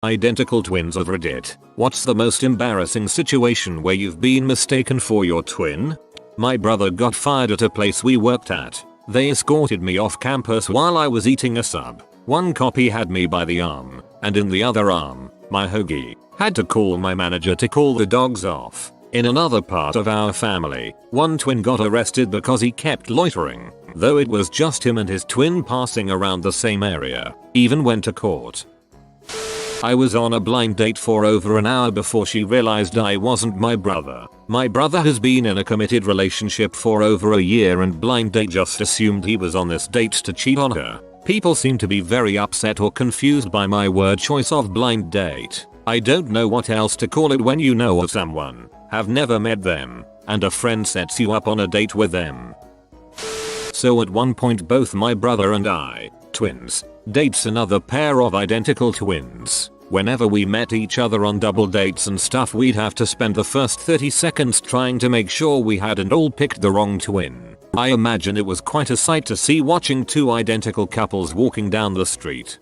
Identical twins of Reddit. What's the most embarrassing situation where you've been mistaken for your twin? My brother got fired at a place we worked at. They escorted me off campus while I was eating a sub. One copy had me by the arm, and in the other arm, my hoagie. Had to call my manager to call the dogs off. In another part of our family, one twin got arrested because he kept loitering, though it was just him and his twin passing around the same area. Even went to court. I was on a blind date for over an hour before she realized I wasn't my brother. My brother has been in a committed relationship for over a year and blind date just assumed he was on this date to cheat on her. People seem to be very upset or confused by my word choice of blind date. I don't know what else to call it when you know of someone, have never met them, and a friend sets you up on a date with them. So at one point both my brother and I, twins, dates another pair of identical twins. Whenever we met each other on double dates and stuff we'd have to spend the first 30 seconds trying to make sure we hadn't all picked the wrong twin. I imagine it was quite a sight to see watching two identical couples walking down the street.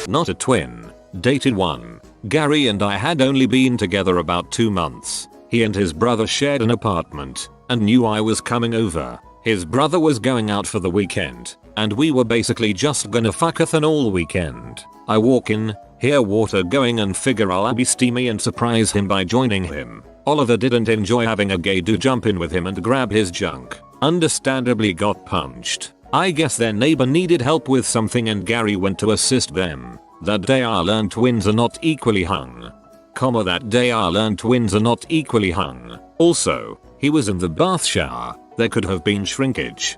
Not a twin. Dated one. Gary and I had only been together about 2 months. He and his brother shared an apartment and knew I was coming over. His brother was going out for the weekend, and we were basically just gonna fuckathon all weekend. I walk in, hear water going and figure I'll be steamy and surprise him by joining him. Oliver didn't enjoy having a gay dude jump in with him and grab his junk. Understandably got punched. I guess their neighbor needed help with something and Gary went to assist them. That day I learned twins are not equally hung. That day I learned twins are not equally hung. Also, he was in the bath shower. There could have been shrinkage.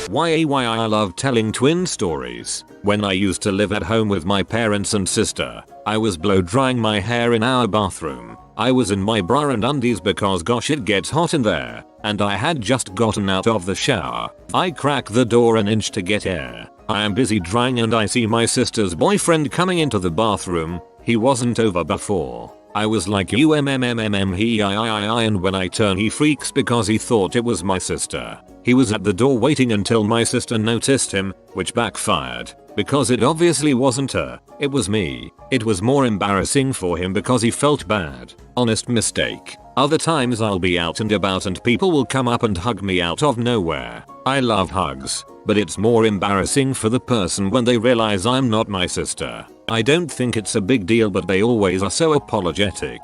Why I love telling twin stories. When I used to live at home with my parents and sister, I was blow drying my hair in our bathroom. I was in my bra and undies because gosh it gets hot in there, and I had just gotten out of the shower. I crack the door an inch to get air. I am busy drying and I see my sister's boyfriend coming into the bathroom. He wasn't over before. I was like he and when I turn he freaks because he thought it was my sister. He was at the door waiting until my sister noticed him, which backfired, because it obviously wasn't her, it was me. It was more embarrassing for him because he felt bad. Honest mistake. Other times I'll be out and about and people will come up and hug me out of nowhere. I love hugs, but it's more embarrassing for the person when they realize I'm not my sister. I don't think it's a big deal but they always are so apologetic.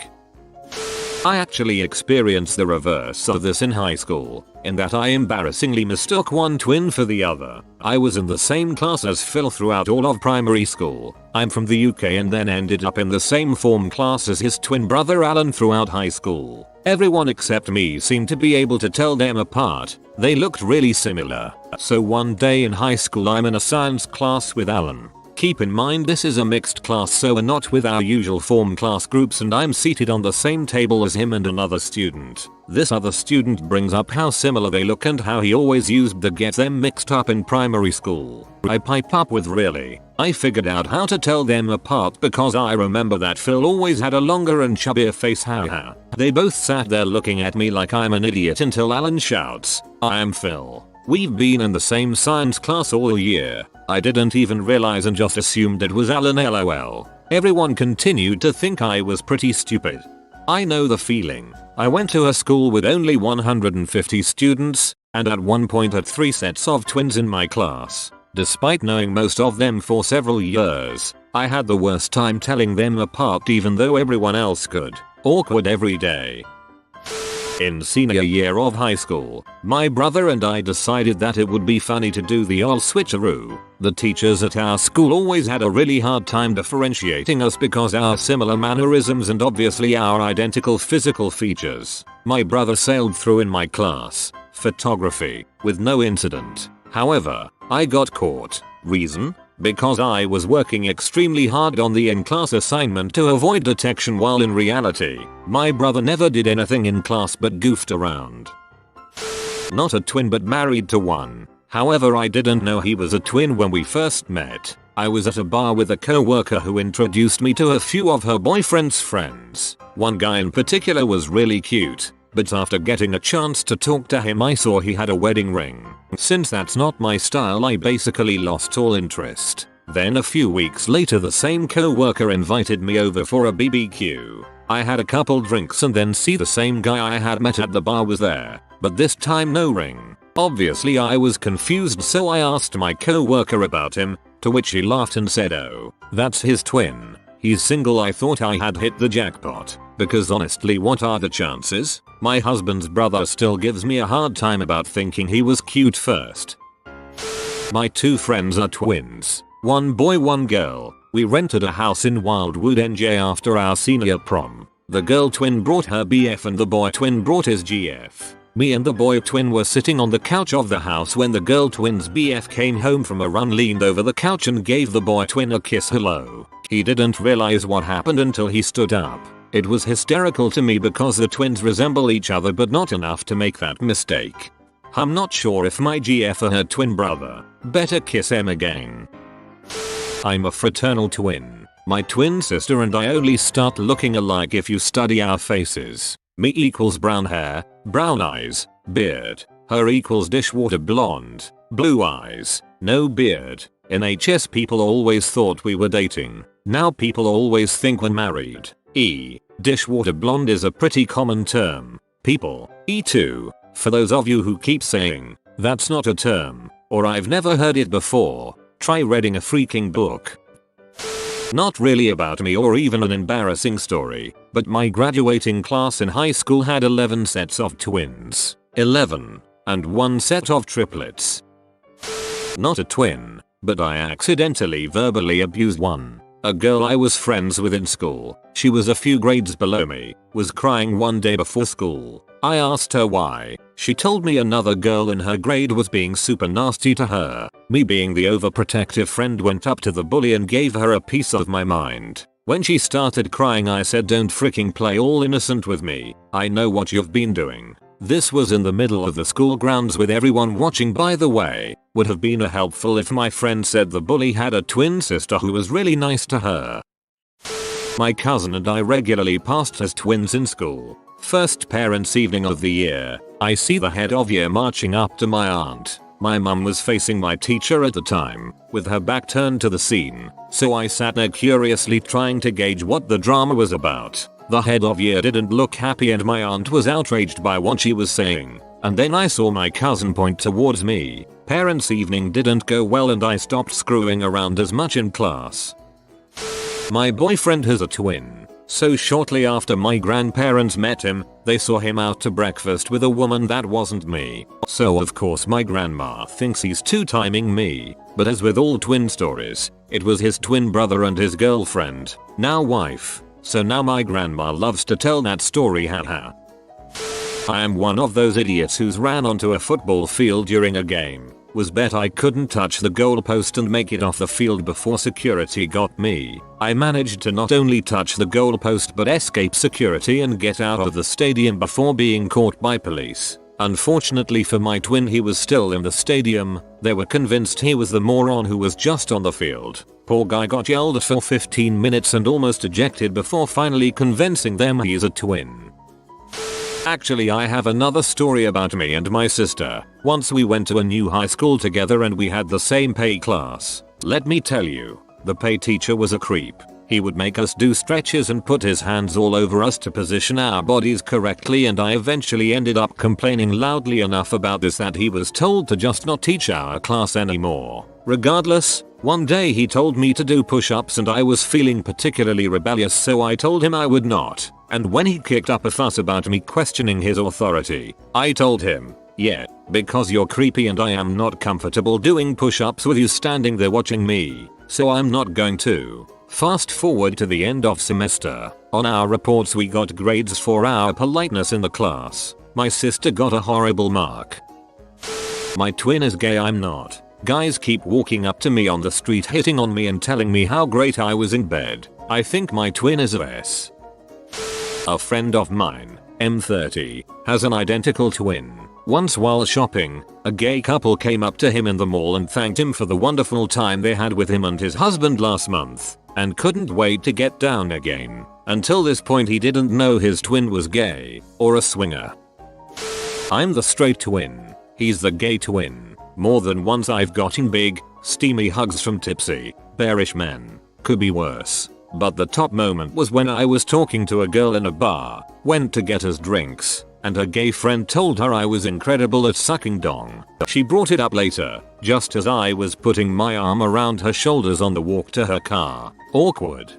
I actually experienced the reverse of this in high school, in that I embarrassingly mistook one twin for the other. I was in the same class as Phil throughout all of primary school. I'm from the UK and then ended up in the same form class as his twin brother Alan throughout high school. Everyone except me seemed to be able to tell them apart. They looked really similar. So one day in high school I'm in a science class with Alan. Keep in mind this is a mixed class so we're not with our usual form class groups and I'm seated on the same table as him and another student. This other student brings up how similar they look and how he always used the get them mixed up in primary school. I pipe up with really. I figured out how to tell them apart because I remember that Phil always had a longer and chubbier face haha. They both sat there looking at me like I'm an idiot until Alan shouts, "I am Phil. We've been in the same science class all year." I didn't even realize and just assumed it was Alan lol. Everyone continued to think I was pretty stupid. I know the feeling. I went to a school with only 150 students, and at one point had 3 sets of twins in my class. Despite knowing most of them for several years, I had the worst time telling them apart even though everyone else could. Awkward every day. In senior year of high school, my brother and I decided that it would be funny to do the old switcheroo. The teachers at our school always had a really hard time differentiating us because our similar mannerisms and obviously our identical physical features. My brother sailed through in my class, photography, with no incident. However, I got caught. Reason? Because I was working extremely hard on the in-class assignment to avoid detection while in reality, my brother never did anything in class but goofed around. Not a twin but married to one. However, I didn't know he was a twin when we first met. I was at a bar with a co-worker who introduced me to a few of her boyfriend's friends. One guy in particular was really cute. But after getting a chance to talk to him I saw he had a wedding ring. Since that's not my style I basically lost all interest. Then a few weeks later the same co-worker invited me over for a BBQ. I had a couple drinks and then see the same guy I had met at the bar was there, but this time no ring. Obviously I was confused, so I asked my co-worker about him, to which he laughed and said, "Oh, that's his twin. He's single." I thought I had hit the jackpot, because honestly, what are the chances? My husband's brother still gives me a hard time about thinking he was cute first. My two friends are twins. One boy, one girl. We rented a house in Wildwood, NJ after our senior prom. The girl twin brought her BF and the boy twin brought his GF. Me and the boy twin were sitting on the couch of the house when the girl twin's BF came home from a run, leaned over the couch and gave the boy twin a kiss. Hello. He didn't realize what happened until he stood up. It was hysterical to me because the twins resemble each other but not enough to make that mistake. I'm not sure if my GF or her twin brother. Better kiss him again. I'm a fraternal twin. My twin sister and I only start looking alike if you study our faces. Me equals brown hair, brown eyes, beard. Her equals dishwater blonde, blue eyes, no beard. In HS people always thought we were dating. Now people always think we're married. Dishwater blonde is a pretty common term. People. E2. For those of you who keep saying, that's not a term, or I've never heard it before, try reading a freaking book. Not really about me or even an embarrassing story, but my graduating class in high school had 11 sets of twins. 11. And 1 set of triplets. Not a twin, but I accidentally verbally abused one. A girl I was friends with in school, she was a few grades below me, was crying one day before school. I asked her why. She told me another girl in her grade was being super nasty to her. Me being the overprotective friend went up to the bully and gave her a piece of my mind. When she started crying I said, "Don't freaking play all innocent with me. I know what you've been doing." This was in the middle of the school grounds with everyone watching, by the way. Would have been helpful if my friend said the bully had a twin sister who was really nice to her. My cousin and I regularly passed as twins in school. First parents' evening of the year, I see the head of year marching up to my aunt. My mum was facing my teacher at the time, with her back turned to the scene, so I sat there curiously trying to gauge what the drama was about. The head of year didn't look happy and my aunt was outraged by what she was saying. And then I saw my cousin point towards me. Parents' evening didn't go well and I stopped screwing around as much in class. My boyfriend has a twin. So shortly after my grandparents met him, they saw him out to breakfast with a woman that wasn't me. So of course my grandma thinks he's two-timing me. But as with all twin stories, it was his twin brother and his girlfriend, now wife. So now my grandma loves to tell that story, haha. I am one of those idiots who's ran onto a football field during a game. Was bet I couldn't touch the goalpost and make it off the field before security got me. I managed to not only touch the goalpost but escape security and get out of the stadium before being caught by police. Unfortunately for my twin, he was still in the stadium. They were convinced he was the moron who was just on the field. Poor guy got yelled at for 15 minutes and almost ejected before finally convincing them he's a twin. Actually, I have another story about me and my sister. Once we went to a new high school together and we had the same pay class. Let me tell you, the pay teacher was a creep. He would make us do stretches and put his hands all over us to position our bodies correctly, and I eventually ended up complaining loudly enough about this that he was told to just not teach our class anymore. Regardless, one day he told me to do push-ups and I was feeling particularly rebellious, so I told him I would not. And when he kicked up a fuss about me questioning his authority, I told him, "Yeah, because you're creepy and I am not comfortable doing push-ups with you standing there watching me, so I'm not going to." Fast forward to the end of semester. On our reports we got grades for our politeness in the class. My sister got a horrible mark. My twin is gay, I'm not. Guys keep walking up to me on the street hitting on me and telling me how great I was in bed. I think my twin is a S. A friend of mine, M30, has an identical twin. Once while shopping, a gay couple came up to him in the mall and thanked him for the wonderful time they had with him and his husband last month, and couldn't wait to get down again. Until this point he didn't know his twin was gay, or a swinger. I'm the straight twin. He's the gay twin. More than once I've gotten big, Steamy hugs from tipsy, bearish men. Could be worse. But the top moment was when I was talking to a girl in a bar, went to get us drinks, and her gay friend told her I was incredible at sucking dong. She brought it up later, just as I was putting my arm around her shoulders on the walk to her car. Awkward.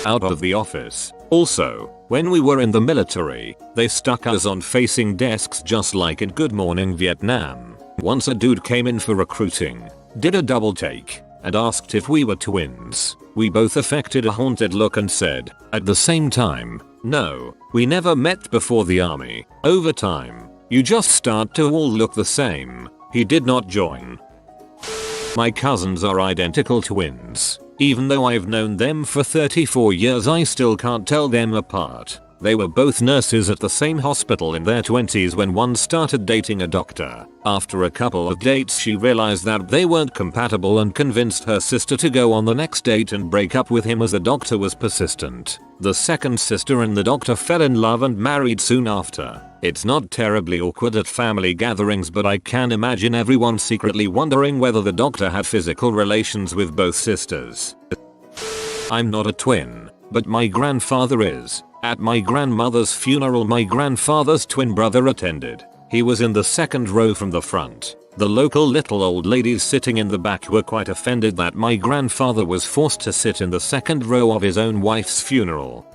Out of the office. Also, when we were in the military, they stuck us on facing desks just like in Good Morning Vietnam. Once a dude came in for recruiting, did a double take, and asked if we were twins. We both affected a haunted look and said, at the same time, no, we never met before the army. Over time, you just start to all look the same. He did not join. My cousins are identical twins. Even though I've known them for 34 years, I still can't tell them apart. They were both nurses at the same hospital in their 20s when one started dating a doctor. After a couple of dates, she realized that they weren't compatible and convinced her sister to go on the next date and break up with him as the doctor was persistent. The second sister and the doctor fell in love and married soon after. It's not terribly awkward at family gatherings, but I can imagine everyone secretly wondering whether the doctor had physical relations with both sisters. I'm not a twin, but my grandfather is. At my grandmother's funeral, my grandfather's twin brother attended. He was in the second row from the front. The local little old ladies sitting in the back were quite offended that my grandfather was forced to sit in the second row of his own wife's funeral.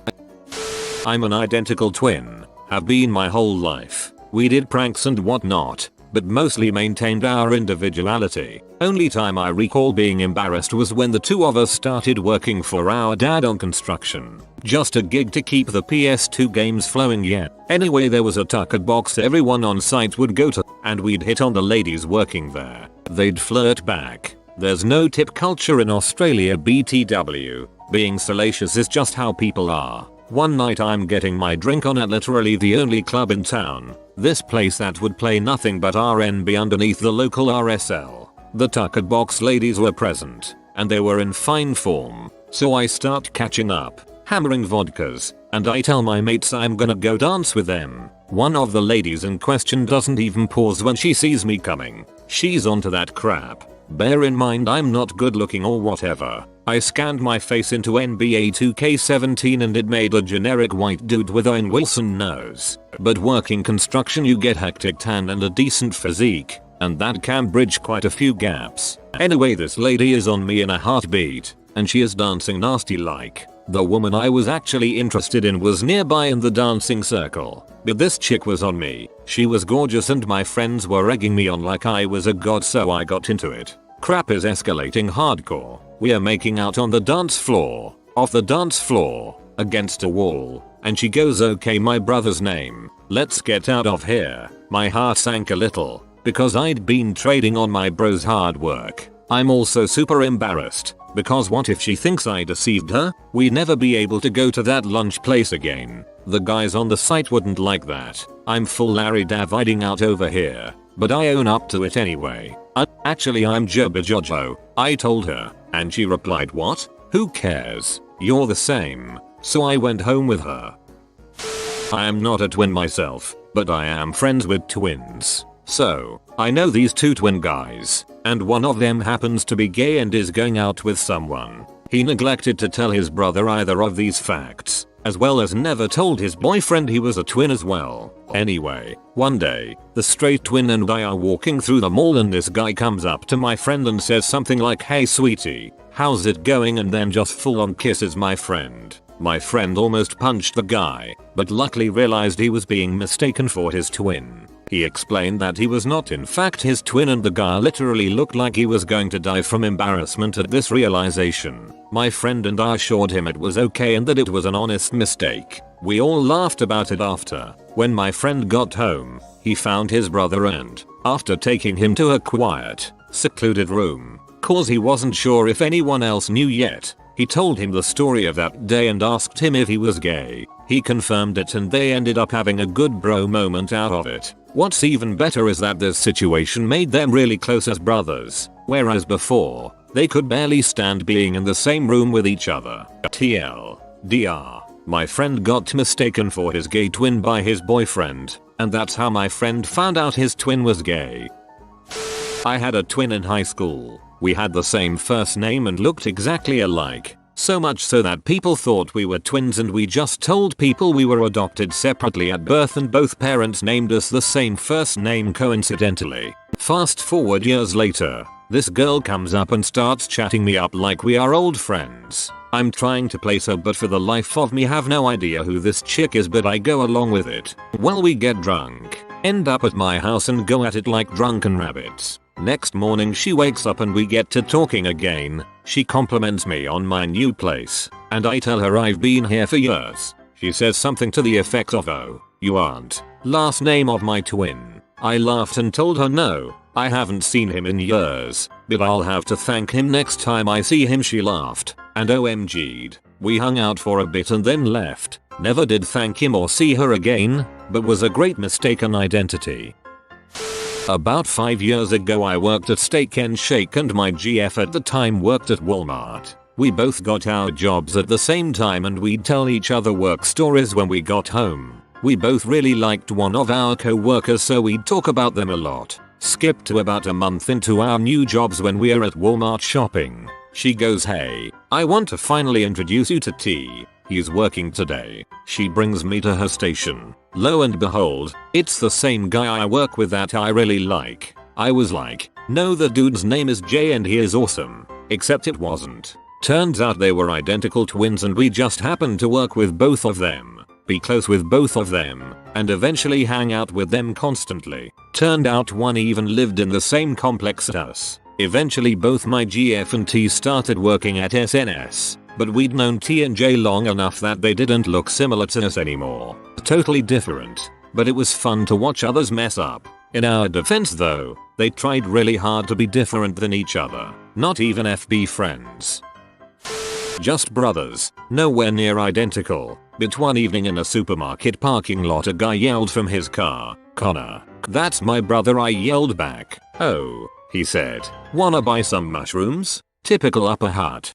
I'm an identical twin. Have been my whole life. We did pranks and whatnot, but mostly maintained our individuality. Only time I recall being embarrassed was when the two of us started working for our dad on construction. Just a gig to keep the PS2 games flowing, yeah. Anyway, there was a tucker box everyone on site would go to, and we'd hit on the ladies working there. They'd flirt back. There's no tip culture in Australia, BTW. Being salacious is just how people are. One night I'm getting my drink on at literally the only club in town. This place that would play nothing but R&B underneath the local RSL. The tucker box ladies were present, and they were in fine form. So I start catching up, hammering vodkas, and I tell my mates I'm gonna go dance with them. One of the ladies in question doesn't even pause when she sees me coming. She's onto that crap. Bear in mind I'm not good looking or whatever. I scanned my face into NBA 2K17 and it made a generic white dude with Owen Wilson nose. But working construction, you get hectic tan and a decent physique, and that can bridge quite a few gaps. Anyway, this lady is on me in a heartbeat, and she is dancing nasty like. The woman I was actually interested in was nearby in the dancing circle, but this chick was on me. She was gorgeous and my friends were egging me on like I was a god, so I got into it. Crap is escalating hardcore. We are making out on the dance floor, off the dance floor, against a wall, and she goes, okay, my brother's name, let's get out of here. My heart sank a little, because I'd been trading on my bro's hard work. I'm also super embarrassed, because what if she thinks I deceived her? We'd never be able to go to that lunch place again. The guys on the site wouldn't like that. I'm full Larry Daviding out over here, but I own up to it anyway. Actually, I'm Jobba Jojo, I told her, and she replied, what? Who cares? You're the same. So I went home with her. I am not a twin myself, but I am friends with twins. So, I know these two twin guys, and one of them happens to be gay and is going out with someone. He neglected to tell his brother either of these facts, as well as never told his boyfriend he was a twin as well. Anyway, one day, the straight twin and I are walking through the mall and this guy comes up to my friend and says something like, hey sweetie, how's it going, and then just full on kisses my friend. My friend almost punched the guy, but luckily realized he was being mistaken for his twin. He explained that he was not in fact his twin, and the guy literally looked like he was going to die from embarrassment at this realization. My friend and I assured him it was okay and that it was an honest mistake. We all laughed about it after. When my friend got home, he found his brother and, after taking him to a quiet, secluded room, cause he wasn't sure if anyone else knew yet, he told him the story of that day and asked him if he was gay. He confirmed it and they ended up having a good bro moment out of it. What's even better is that this situation made them really close as brothers, whereas before, they could barely stand being in the same room with each other. TLDR. My friend got mistaken for his gay twin by his boyfriend, and that's how my friend found out his twin was gay. I had a twin in high school. We had the same first name and looked exactly alike. So much so that people thought we were twins, and we just told people we were adopted separately at birth and both parents named us the same first name coincidentally. Fast forward years later, this girl comes up and starts chatting me up like we are old friends. I'm trying to place her, but for the life of me have no idea who this chick is, but I go along with it. Well, we get drunk, end up at my house and go at it like drunken rabbits. Next morning she wakes up and we get to talking again. She compliments me on my new place, and I tell her I've been here for years. She says something to the effect of, "Oh, you aren't last name of my twin." I laughed and told her no, I haven't seen him in years, but I'll have to thank him next time I see him. She laughed and OMG'd. We hung out for a bit and then left. Never did thank him or see her again, but was a great mistaken identity. About 5 years ago I worked at Steak and Shake and my GF at the time worked at Walmart. We both got our jobs at the same time and we'd tell each other work stories when we got home. We both really liked one of our co-workers, so we'd talk about them a lot. Skip to about a month into our new jobs when we're at Walmart shopping. She goes, "Hey, I want to finally introduce you to T. He's working today." She brings me to her station. Lo and behold, it's the same guy I work with that I really like. I was like, no, the dude's name is Jay and he is awesome. Except it wasn't. Turns out they were identical twins and we just happened to work with both of them, be close with both of them, and eventually hang out with them constantly. Turned out one even lived in the same complex as us. Eventually both my GF and T started working at SNS. But we'd known T and J long enough that they didn't look similar to us anymore. Totally different. But it was fun to watch others mess up. In our defense though, they tried really hard to be different than each other. Not even FB friends. Just brothers, nowhere near identical. But one evening in a supermarket parking lot a guy yelled from his car, "Connor, that's my brother." I yelled back, "Oh," he said, "wanna buy some mushrooms?" Typical upper hut.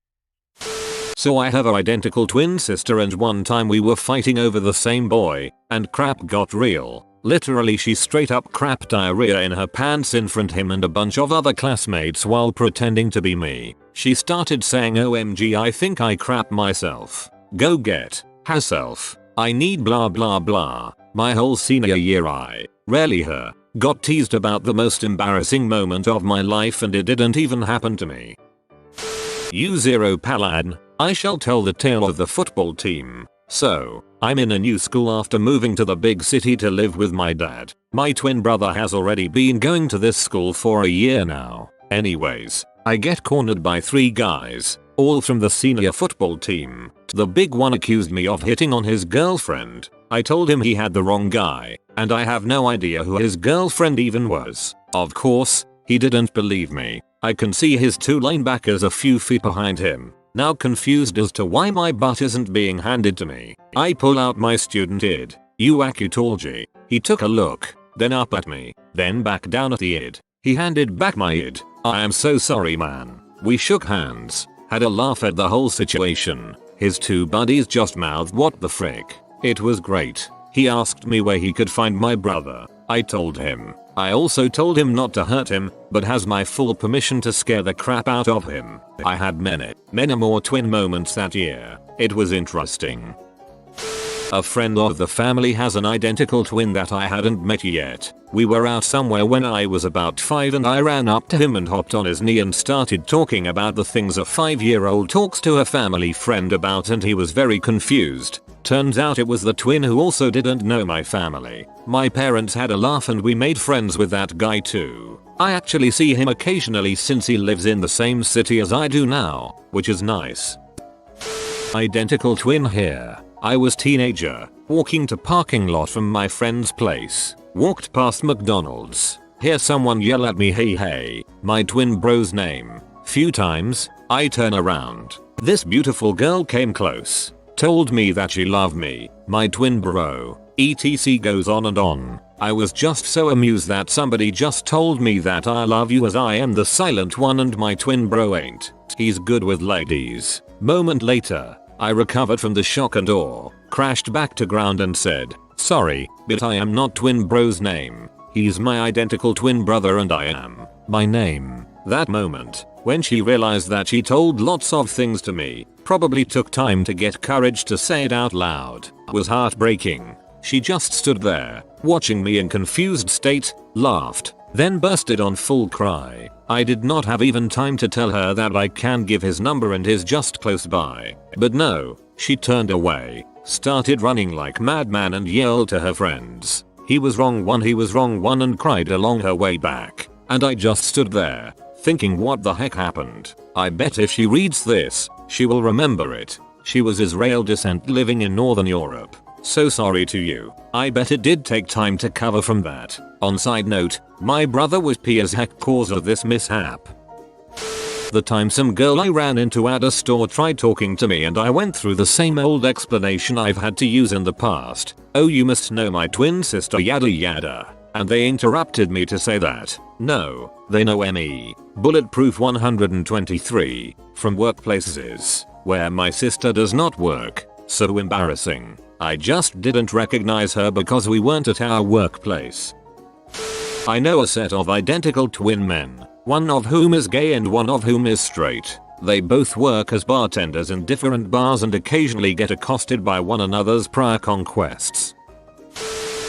So I have an identical twin sister and one time we were fighting over the same boy, and crap got real. Literally she straight up crap diarrhea in her pants in front of him and a bunch of other classmates while pretending to be me. She started saying, "OMG, I think I crap myself. Go get herself. I need blah blah blah." My whole senior year I, rarely her, got teased about the most embarrassing moment of my life and it didn't even happen to me. U0 Paladin, I shall tell the tale of the football team. So, I'm in a new school after moving to the big city to live with my dad. My twin brother has already been going to this school for a year now. Anyways, I get cornered by 3 guys, all from the senior football team. The big one accused me of hitting on his girlfriend. I told him he had the wrong guy, and I have no idea who his girlfriend even was. Of course, he didn't believe me. I can see his 2 linebackers a few feet behind him. Now confused as to why my butt isn't being handed to me, I pull out my student id. Uakutology. He took a look, then up at me, then back down at the id. He handed back my id. "I am so sorry, man." We shook hands, had a laugh at the whole situation. His 2 buddies just mouthed, "What the frick?" It was great. He asked me where he could find my brother. I told him. I also told him not to hurt him, but has my full permission to scare the crap out of him. I had many more twin moments that year. It was interesting. A friend of the family has an identical twin that I hadn't met yet. We were out somewhere when I was about 5 and I ran up to him and hopped on his knee and started talking about the things a 5-year-old talks to a family friend about, and he was very confused. Turns out it was the twin who also didn't know my family. My parents had a laugh and we made friends with that guy too. I actually see him occasionally since he lives in the same city as I do now, which is nice. Identical twin here. I was teenager, walking to parking lot from my friend's place. Walked past McDonald's. Hear someone yell at me, "Hey hey," my twin bro's name. Few times, I turn around. This beautiful girl came close. Told me that she loved me, my twin bro. etc goes on and on. I was just so amused that somebody just told me that I love you, as I am the silent one and my twin bro ain't. He's good with ladies. Moment later, I recovered from the shock and awe, crashed back to ground and said, "Sorry, but I am not twin bro's name. He's my identical twin brother and I am my name." That moment, When she realized that she told lots of things to me, probably took time to get courage to say it out loud, was heartbreaking. She just stood there, watching me in confused state, laughed, then bursted on full cry. I did not have even time to tell her that I can give his number and he's just close by. But no, she turned away, started running like madman and yelled to her friends, "He was wrong one," and cried along her way back. And I just stood there, thinking what the heck happened. I bet if she reads this, she will remember it. She was Israel descent living in Northern Europe. So sorry to you. I bet it did take time to cover from that. On side note, my brother was P as heck cause of this mishap. The time some girl I ran into at a store tried talking to me and I went through the same old explanation I've had to use in the past. "Oh, you must know my twin sister yada yada." And they interrupted me to say that, no, they know me. Bulletproof 123, from workplaces, where my sister does not work. So embarrassing. I just didn't recognize her because we weren't at our workplace. I know a set of identical twin men, one of whom is gay and one of whom is straight. They both work as bartenders in different bars and occasionally get accosted by one another's prior conquests.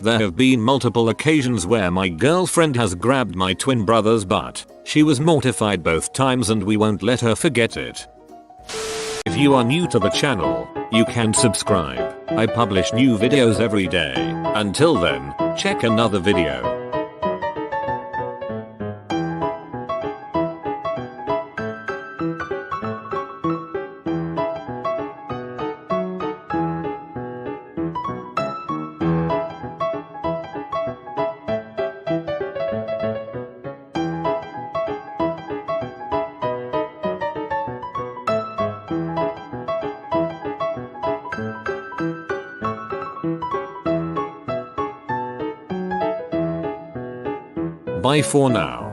There have been multiple occasions where my girlfriend has grabbed my twin brother's butt. She was mortified both times and we won't let her forget it. If you are new to the channel, you can subscribe. I publish new videos every day. Until then, check another video. Bye for now.